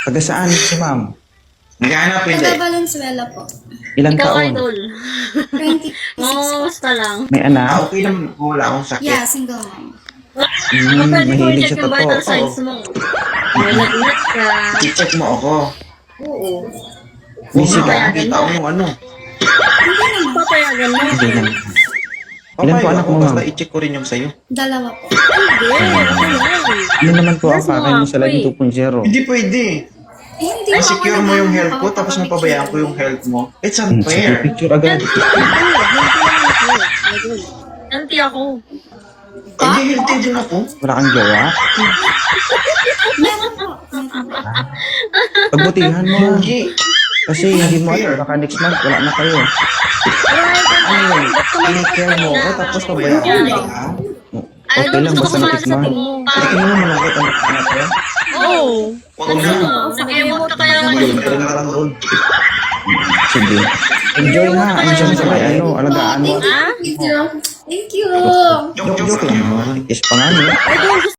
Taga saan si ma'am? Naghahanap hindi. Taga Valenzuela po. Ilang Ikaw, taon? idol. 26 po. Basta lang. May anak? Okay naman po, wala akong sakit. Yeah, single mom. Pwede ko mahilig i-check sa yung totoo. vital signs mo. May lagnat ka. I-check mo ako. Oo. Busy ka, Papayagan kita mo. ko yung ano. Papayagan mo. Hindi lang. Ilan po Papayag anak ako, mo, basta ma'am? i-check ko rin yung sa'yo. Dalawa po. Hindi. Ano naman po ang Yes, ma'am. pakay mo sa laging 2.0? Hindi pwede. Eh, hindi Ay, po ako secure mo yung health ko, naghahanap. tapos mapabayaan ko yung health mo. It's Sige, unfair. picture agad. Nanti ako. Hindi healthy din ako. Wala kang jowa? Meron po. Pagbutihan mo. Hindi. Kasi hindi mo alam, baka next month wala na kayo. Ano yun? Take-care mo ako, tapos pabayaan ko ka. Okay lang, basta next month. Tingin mo malungkot ang anak ko. Oo. Huwag mo. Nag-emot ka kaya Gold, pero na lang gold. Sige. Enjoy nga. Enjoy sa may ano, alagaan mo. Thank you. Thank you. Joke lang. Kiss pa nga niya. Idol,